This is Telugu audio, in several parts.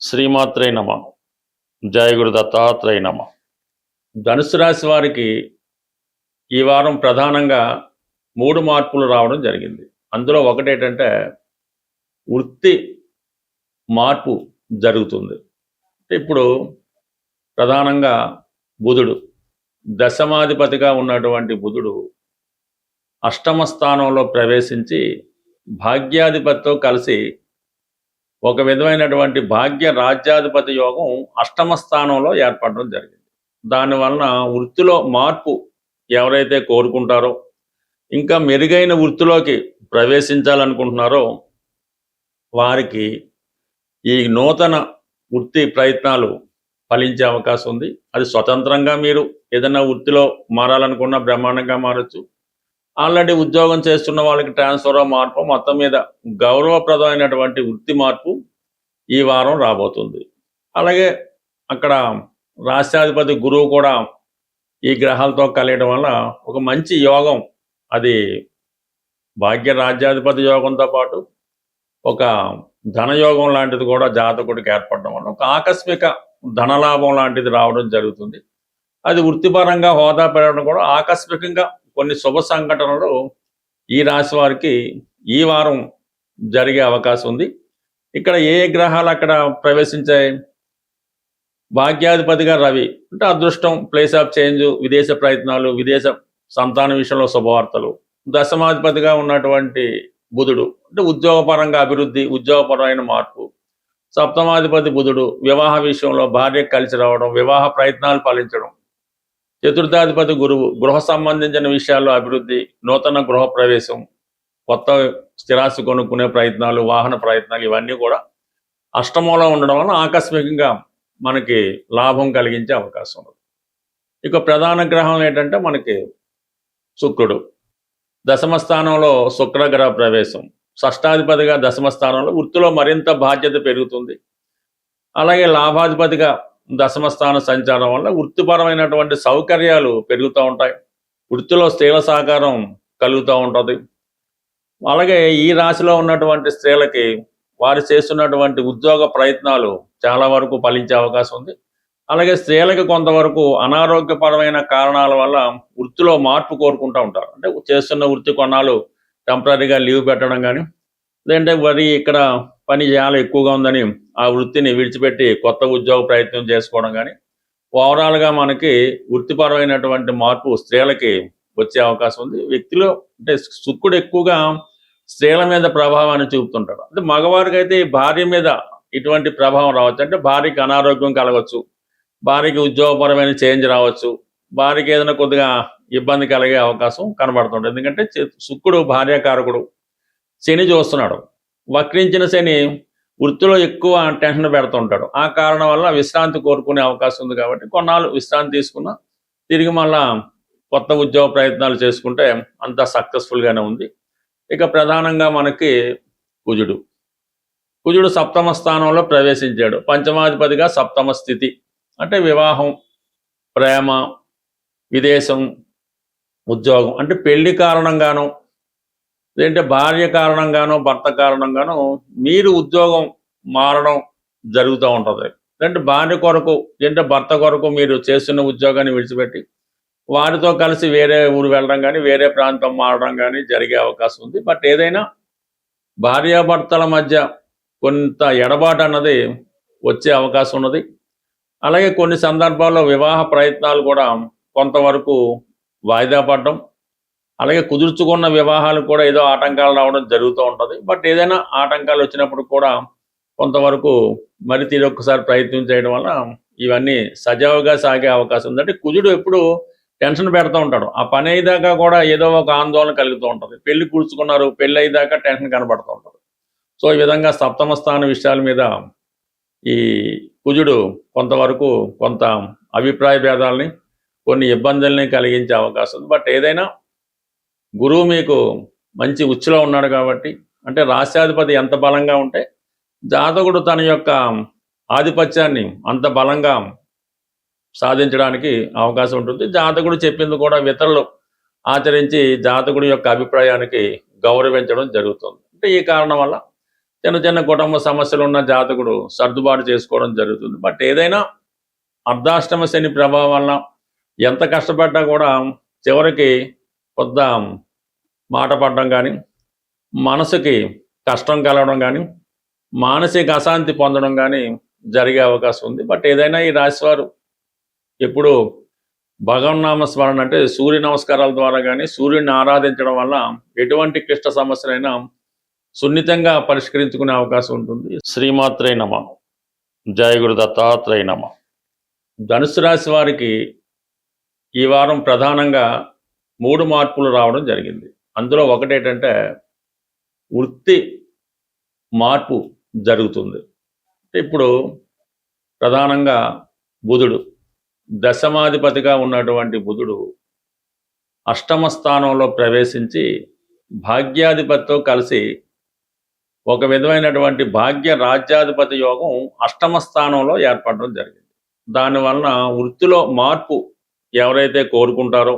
శ్రీమాత్రే నమ. జయ గురు దత్తాత్రేయ నమ. ధనుసు రాశి వారికి ఈ వారం ప్రధానంగా 3 మార్పులు రావడం జరిగింది. అందులో ఒకటేంటంటే వృత్తి మార్పు జరుగుతుంది. ఇప్పుడు ప్రధానంగా బుధుడు దశమాధిపతిగా ఉన్నటువంటి బుధుడు అష్టమ స్థానంలో ప్రవేశించి భాగ్యాధిపతితో కలిసి ఒక విధమైనటువంటి భాగ్య రాజ్యాధిపతి యోగం అష్టమ స్థానంలో ఏర్పడడం జరిగింది. దానివలన వృత్తిలో మార్పు ఎవరైతే కోరుకుంటారో, ఇంకా మెరుగైన వృత్తిలోకి ప్రవేశించాలనుకుంటున్నారో వారికి ఈ నూతన వృత్తి ప్రయత్నాలు ఫలించే అవకాశం ఉంది. అది స్వతంత్రంగా మీరు ఏదైనా వృత్తిలో మారాలనుకున్నా బ్రహ్మాండంగా మారచ్చు. ఆల్రెడీ ఉద్యోగం చేస్తున్న వాళ్ళకి ట్రాన్స్ఫర్ మార్పు, మొత్తం మీద గౌరవప్రదమైనటువంటి వృత్తి మార్పు ఈ వారం రాబోతుంది. అలాగే అక్కడ రాష్ట్రాధిపతి గురువు కూడా ఈ గ్రహాలతో కలియడం వల్ల ఒక మంచి యోగం, అది భాగ్య రాజ్యాధిపతి యోగంతో పాటు ఒక ధనయోగం లాంటిది కూడా జాతకుడికి ఏర్పడడం వల్ల ఒక ఆకస్మిక ధనలాభం లాంటిది రావడం జరుగుతుంది. అది వృత్తిపరంగా హోదా పెరగడం కూడా ఆకస్మికంగా కొన్ని శుభ సంఘటనలు ఈ రాశి వారికి ఈ వారం జరిగే అవకాశం ఉంది. ఇక్కడ ఏ గ్రహాలు అక్కడ ప్రవేశించాయి? భాగ్యాధిపతిగా రవి అంటే అదృష్టం, ప్లేస్ ఆఫ్ చేంజ్, విదేశ ప్రయత్నాలు, విదేశ సంతాన విషయంలో శుభవార్తలు. దశమాధిపతిగా ఉన్నటువంటి బుధుడు అంటే ఉద్యోగపరంగా అభివృద్ధి, ఉద్యోగపరమైన మార్పు. సప్తమాధిపతి బుధుడు వివాహ విషయంలో భార్య కలిసి రావడం, వివాహ ప్రయత్నాలు ఫలించడం. చతుర్థాధిపతి గురువు గృహ సంబంధించిన విషయాల్లో అభివృద్ధి, నూతన గృహ ప్రవేశం, కొత్త స్థిరాస్తి కొనుక్కునే ప్రయత్నాలు, వాహన ప్రయత్నాలు, ఇవన్నీ కూడా అష్టమంలో ఉండడం వల్ల ఆకస్మికంగా మనకి లాభం కలిగించే అవకాశం ఉంది. ఇక ప్రధాన గ్రహం ఏంటంటే మనకి శుక్రుడు దశమ స్థానంలో శుక్రగ్రహ ప్రవేశం. షష్టాధిపతిగా దశమ స్థానంలో వృత్తిలో మరింత బాధ్యత పెరుగుతుంది. అలాగే లాభాధిపతిగా దశమ స్థాన సంచారం వల్ల వృత్తిపరమైనటువంటి సౌకర్యాలు పెరుగుతూ ఉంటాయి. వృత్తిలో స్త్రీల సహకారం కలుగుతూ ఉంటుంది. అలాగే ఈ రాశిలో ఉన్నటువంటి స్త్రీలకి వారు చేస్తున్నటువంటి ఉద్యోగ ప్రయత్నాలు చాలా వరకు ఫలించే అవకాశం ఉంది. అలాగే స్త్రీలకి కొంతవరకు అనారోగ్యపరమైన కారణాల వల్ల వృత్తిలో మార్పు కోరుకుంటూ ఉంటారు. అంటే చేస్తున్న వృత్తి కొన్నాళ్ళు టెంపరీగా లీవ్ పెట్టడం కానీ, లేదంటే మరి ఇక్కడ పని చాలా ఎక్కువగా ఉందని ఆ వృత్తిని విడిచిపెట్టి కొత్త ఉద్యోగ ప్రయత్నం చేసుకోవడం కానీ, ఓవరాల్గా మనకి వృత్తిపరమైనటువంటి మార్పు స్త్రీలకి వచ్చే అవకాశం ఉంది. వ్యక్తిలో అంటే శుక్రుడు ఎక్కువగా స్త్రీల మీద ప్రభావాన్ని చూపుతుంటాడు. అంటే మగవారికి అయితే భార్య మీద ఇటువంటి ప్రభావం రావచ్చు. అంటే భార్యకి అనారోగ్యం కలగవచ్చు, భార్యకి ఉద్యోగపరమైన చేంజ్ రావచ్చు, భార్యకి ఏదైనా కొద్దిగా ఇబ్బంది కలిగే అవకాశం కనబడుతుంటుంది. ఎందుకంటే శుక్రుడు భార్యాకారకుడు, శని చూస్తున్నాడు. వక్రించిన శని వృత్తిలో ఎక్కువ టెన్షన్ పెడుతుంటాడు. ఆ కారణం వల్ల విశ్రాంతి కోరుకునే అవకాశం ఉంది. కాబట్టి కొన్నాళ్ళు విశ్రాంతి తీసుకున్నా తిరిగి మళ్ళా కొత్త ఉద్యోగ ప్రయత్నాలు చేసుకుంటే అంతా సక్సెస్ఫుల్గానే ఉంది. ఇక ప్రధానంగా మనకి కుజుడు సప్తమ స్థానంలో ప్రవేశించాడు. పంచమాధిపతిగా సప్తమ స్థితి అంటే వివాహం, ప్రేమ, విదేశం, ఉద్యోగం. అంటే పెళ్లి కారణంగానో, లేదంటే భార్య కారణంగానో, భర్త కారణంగానో మీరు ఉద్యోగం మారడం జరుగుతూ ఉంటుంది. లేదంటే భార్య కొరకు, లేదంటే భర్త కొరకు మీరు చేస్తున్న ఉద్యోగాన్ని విడిచిపెట్టి వారితో కలిసి వేరే ఊరు వెళ్ళడం కానీ, వేరే ప్రాంతం మారడం కానీ జరిగే అవకాశం ఉంది. బట్ ఏదైనా భార్యాభర్తల మధ్య కొంత ఎడబాటు అన్నది వచ్చే అవకాశం ఉన్నది. అలాగే కొన్ని సందర్భాల్లో వివాహ ప్రయత్నాలు కూడా కొంతవరకు వాయిదా పడడం, అలాగే కుదుర్చుకున్న వివాహాలు కూడా ఏదో ఆటంకాలు రావడం జరుగుతూ ఉంటుంది. బట్ ఏదైనా ఆటంకాలు వచ్చినప్పుడు కూడా కొంతవరకు మరి తీరొక్కసారి ప్రయత్నం చేయడం వల్ల ఇవన్నీ సజావుగా సాగే అవకాశం ఉంది. అంటే కుజుడు ఎప్పుడు టెన్షన్ పెడుతూ ఉంటాడు. ఆ పని అయ్యేదాకా కూడా ఏదో ఒక ఆందోళన కలుగుతూ ఉంటుంది. పెళ్లి కూర్చుకున్నారు, పెళ్ళి అయ్యేదాకా టెన్షన్ కనబడుతూ ఉంటుంది. సో ఈ విధంగా సప్తమ స్థాన విషయాల మీద ఈ కుజుడు కొంతవరకు కొంత అభిప్రాయ భేదాలని, కొన్ని ఇబ్బందుల్ని కలిగించే అవకాశం ఉంది. బట్ ఏదైనా గురువు మీకు మంచి ఉచ్చులో ఉన్నాడు కాబట్టి, అంటే రాష్ట్రాధిపతి ఎంత బలంగా ఉంటే జాతకుడు తన యొక్క ఆధిపత్యాన్ని అంత బలంగా సాధించడానికి అవకాశం ఉంటుంది. జాతకుడు చెప్పింది కూడా ఇతరులు ఆచరించి జాతకుడి యొక్క అభిప్రాయానికి గౌరవించడం జరుగుతుంది. అంటే ఈ కారణం వల్ల చిన్న చిన్న కుటుంబ సమస్యలు ఉన్న జాతకుడు సర్దుబాటు చేసుకోవడం జరుగుతుంది. బట్ ఏదైనా అర్ధాష్టమ శని ప్రభావం వల్ల ఎంత కష్టపడ్డా కూడా చివరికి కొద్ద మాట పడడం కానీ, మనసుకి కష్టం కలగడం కానీ, మానసిక అశాంతి పొందడం కానీ జరిగే అవకాశం ఉంది. బట్ ఏదైనా ఈ రాశివారు ఎప్పుడు భగవన్నామ స్మరణ అంటే సూర్య నమస్కారాల ద్వారా కానీ, సూర్యుడిని ఆరాధించడం వల్ల ఎటువంటి క్లిష్ట సమస్యలైనా సున్నితంగా పరిష్కరించుకునే అవకాశం ఉంటుంది. శ్రీమాత్రే నమః. జయ గురు దత్తాత్రేయ నమః. ధనుసు రాశి వారికి ఈ వారం ప్రధానంగా 3 మార్పులు రావడం జరిగింది. అందులో ఒకటేంటంటే వృత్తి మార్పు జరుగుతుంది. ఇప్పుడు ప్రధానంగా బుధుడు దశమాధిపతిగా ఉన్నటువంటి బుధుడు అష్టమ స్థానంలో ప్రవేశించి భాగ్యాధిపతితో కలిసి ఒక విధమైనటువంటి భాగ్య రాజ్యాధిపతి యోగం అష్టమ స్థానంలో ఏర్పడడం జరిగింది. దానివలన వృత్తిలో మార్పు ఎవరైతే కోరుకుంటారో,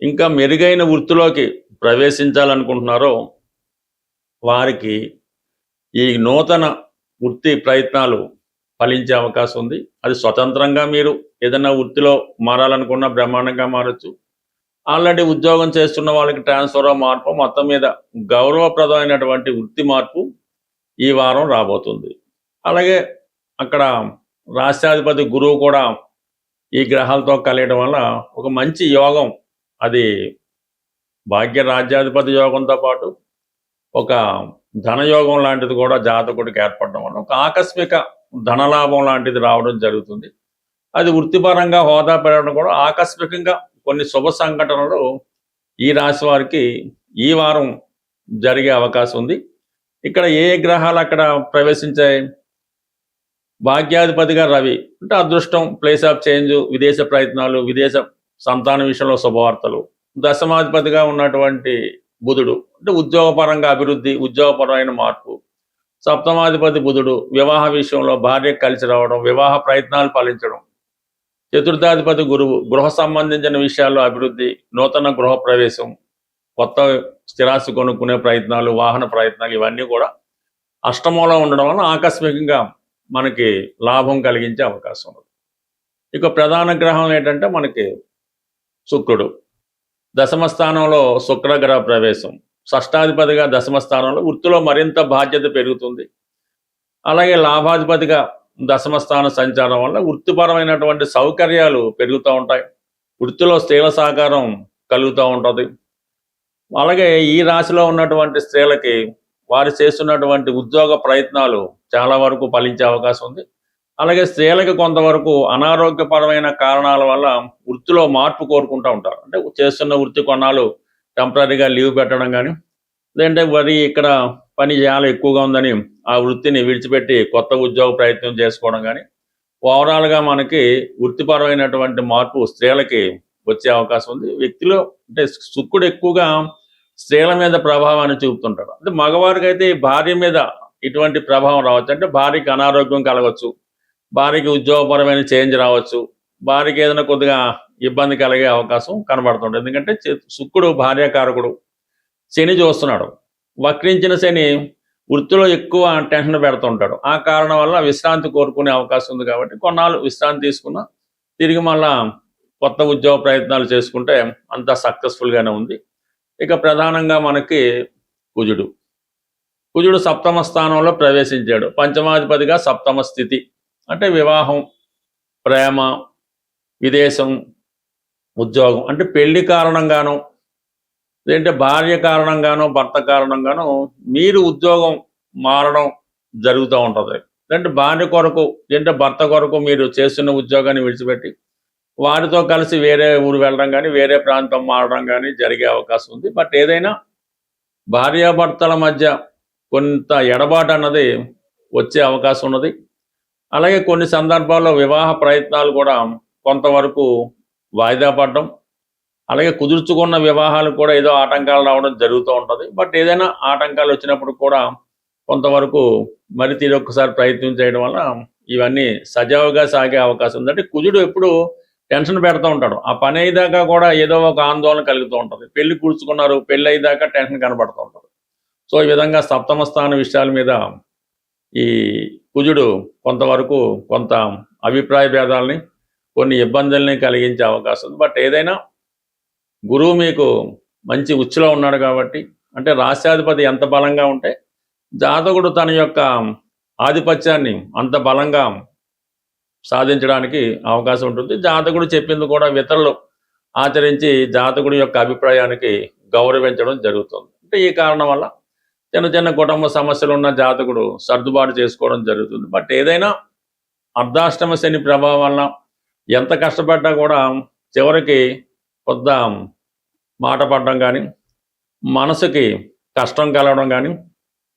ఇంకా మెరుగైన వృత్తిలోకి ప్రవేశించాలనుకుంటున్నారో వారికి ఈ నూతన వృత్తి ప్రయత్నాలు ఫలించే అవకాశం ఉంది. అది స్వతంత్రంగా మీరు ఏదైనా వృత్తిలో మారాలనుకున్నా బ్రహ్మాండంగా మారచ్చు. ఆల్రెడీ ఉద్యోగం చేస్తున్న వాళ్ళకి ట్రాన్స్ఫర్ మార్పు, మొత్తం మీద గౌరవప్రదమైనటువంటి వృత్తి మార్పు ఈ వారం రాబోతుంది. అలాగే అక్కడ రాష్ట్రాధిపతి గురువు కూడా ఈ గ్రహాలతో కలియడం వల్ల ఒక మంచి యోగం, అది భాగ్య రాజ్యాధిపతి యోగంతో పాటు ఒక ధనయోగం లాంటిది కూడా జాతకుడికి ఏర్పడడం వల్ల ఒక ఆకస్మిక ధనలాభం లాంటిది రావడం జరుగుతుంది. అది వృత్తిపరంగా హోదా పెరగడం కూడా ఆకస్మికంగా కొన్ని శుభ సంఘటనలు ఈ రాశి వారికి ఈ వారం జరిగే అవకాశం ఉంది. ఇక్కడ ఏ గ్రహాలు అక్కడ ప్రవేశించాయి? భాగ్యాధిపతిగా రవి అంటే అదృష్టం, ప్లేస్ ఆఫ్ చేంజ్, విదేశ ప్రయత్నాలు, విదేశ సంతాన విషయంలో శుభవార్తలు. దశమాధిపతిగా ఉన్నటువంటి బుధుడు అంటే ఉద్యోగపరంగా అభివృద్ధి, ఉద్యోగపరమైన మార్పు. సప్తమాధిపతి బుధుడు వివాహ విషయంలో భార్య కలిసి రావడం, వివాహ ప్రయత్నాలు ఫలించడం. చతుర్థాధిపతి గురువు గృహ సంబంధించిన విషయాల్లో అభివృద్ధి, నూతన గృహ ప్రవేశం, కొత్త స్థిరాస్తి కొనుక్కునే ప్రయత్నాలు, వాహన ప్రయత్నాలు, ఇవన్నీ కూడా అష్టమంలో ఉండడం వల్ల ఆకస్మికంగా మనకి లాభం కలిగించే అవకాశం ఉంది. ఇక ప్రధాన గ్రహం ఏంటంటే మనకి శుక్రుడు దశమ స్థానంలో శుక్రగ్రహ ప్రవేశం. షష్టాధిపతిగా దశమ స్థానంలో వృత్తిలో మరింత బాధ్యత పెరుగుతుంది. అలాగే లాభాధిపతిగా దశమ స్థాన సంచారం వల్ల వృత్తిపరమైనటువంటి సౌకర్యాలు పెరుగుతూ ఉంటాయి. వృత్తిలో స్త్రీల సహకారం కలుగుతూ ఉంటుంది. అలాగే ఈ రాశిలో ఉన్నటువంటి స్త్రీలకి వారు చేస్తున్నటువంటి ఉద్యోగ ప్రయత్నాలు చాలా వరకు ఫలించే అవకాశం ఉంది. అలాగే స్త్రీలకు కొంతవరకు అనారోగ్యపరమైన కారణాల వల్ల వృత్తిలో మార్పు కోరుకుంటూ ఉంటారు. అంటే చేస్తున్న వృత్తి కొన్నాళ్ళు టెంపరీగా లీవ్ పెట్టడం కానీ, లేదంటే మరి ఇక్కడ పని చాలా ఎక్కువగా ఉందని ఆ వృత్తిని విడిచిపెట్టి కొత్త ఉద్యోగ ప్రయత్నం చేసుకోవడం కానీ, ఓవరాల్గా మనకి వృత్తిపరమైనటువంటి మార్పు స్త్రీలకి వచ్చే అవకాశం ఉంది. వ్యక్తిలో అంటే శుక్రుడు ఎక్కువగా స్త్రీల మీద ప్రభావాన్ని చూపుతుంటాడు. అంటే మగవారికి అయితే భార్య మీద ఇటువంటి ప్రభావం రావచ్చు. అంటే భార్యకి అనారోగ్యం కలగవచ్చు, భార్యకి ఉద్యోగపరమైన చేంజ్ రావచ్చు, భార్యకి ఏదైనా కొద్దిగా ఇబ్బంది కలిగే అవకాశం కనబడుతుంటుంది. ఎందుకంటే శుక్రుడు భార్యాకారకుడు, శని చూస్తున్నాడు. వక్రించిన శని వృత్తిలో ఎక్కువ టెన్షన్ పెడుతుంటాడు. ఆ కారణం వల్ల విశ్రాంతి కోరుకునే అవకాశం ఉంది. కాబట్టి కొన్నాళ్ళు విశ్రాంతి తీసుకున్నా తిరిగి మళ్ళా కొత్త ఉద్యోగ ప్రయత్నాలు చేసుకుంటే అంతా సక్సెస్ఫుల్గానే ఉంది. ఇక ప్రధానంగా మనకి కుజుడు సప్తమ స్థానంలో ప్రవేశించాడు. పంచమాధిపతిగా సప్తమ స్థితి అంటే వివాహం, ప్రేమ, విదేశం, ఉద్యోగం. అంటే పెళ్లి కారణంగానో, లేదంటే భార్య కారణంగానో, భర్త కారణంగానో మీరు ఉద్యోగం మారడం జరుగుతూ ఉంటుంది. లేదంటే భార్య కొరకు, లేదంటే భర్త కొరకు మీరు చేస్తున్న ఉద్యోగాన్ని విడిచిపెట్టి వారితో కలిసి వేరే ఊరు వెళ్ళడం కానీ, వేరే ప్రాంతం మారడం కానీ జరిగే అవకాశం ఉంది. బట్ ఏదైనా భార్యాభర్తల మధ్య కొంత ఎడబాటు అన్నది వచ్చే అవకాశం ఉన్నది. అలాగే కొన్ని సందర్భాల్లో వివాహ ప్రయత్నాలు కూడా కొంతవరకు వాయిదా పడడం, అలాగే కుదుర్చుకున్న వివాహాలు కూడా ఏదో ఆటంకాలు రావడం జరుగుతూ ఉంటుంది. బట్ ఏదైనా ఆటంకాలు వచ్చినప్పుడు కూడా కొంతవరకు మరి తిరొక్కసారి ప్రయత్నం చేయడం వల్ల ఇవన్నీ సజావుగా సాగే అవకాశం ఉంది. అంటే కుజుడు ఎప్పుడు టెన్షన్ పెడుతూ ఉంటాడు. ఆ పని అయ్యేదాకా కూడా ఏదో ఒక ఆందోళన కలుగుతూ ఉంటుంది. పెళ్లి కూర్చుకున్నారు, పెళ్ళి అయ్యేదాకా టెన్షన్ కనబడుతూ ఉంటుంది. సో ఈ విధంగా సప్తమ స్థాన విషయాల మీద ఈ కుజుడు కొంతవరకు కొంత అభిప్రాయ భేదాలని కొన్ని ఇబ్బందుల్ని కలిగించే అవకాశం ఉంది. బట్ ఏదైనా గురువు మీకు మంచి ఉచ్చులో ఉన్నాడు కాబట్టి, అంటే రాశ్యాధిపతి ఎంత బలంగా ఉంటే జాతకుడు తన యొక్క ఆధిపత్యాన్ని అంత బలంగా సాధించడానికి అవకాశం ఉంటుంది. జాతకుడు చెప్పింది కూడా ఇతరులు ఆచరించి జాతకుడి యొక్క అభిప్రాయానికి గౌరవించడం జరుగుతుంది. అంటే ఈ కారణం వల్ల చిన్న చిన్న కుటుంబ సమస్యలు ఉన్న జాతకుడు సర్దుబాటు చేసుకోవడం జరుగుతుంది. బట్ ఏదైనా అర్ధాష్టమ శని ప్రభావం వల్ల ఎంత కష్టపడ్డా కూడా చివరికి కొద్ద మాట పడడం కానీ, మనసుకి కష్టం కలగడం కానీ,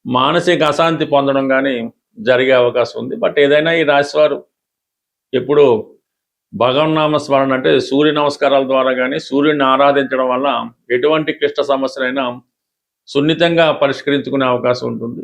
మానసిక అశాంతి పొందడం కానీ జరిగే అవకాశం ఉంది. బట్ ఏదైనా ఈ రాశివారు ఎప్పుడు భగవన్నామ స్మరణ అంటే సూర్య నమస్కారాల ద్వారా కానీ, సూర్యుడిని ఆరాధించడం వల్ల ఎటువంటి క్లిష్ట సమస్యలైనా సున్నితంగా పరిష్కరించుకునే అవకాశం ఉంటుంది.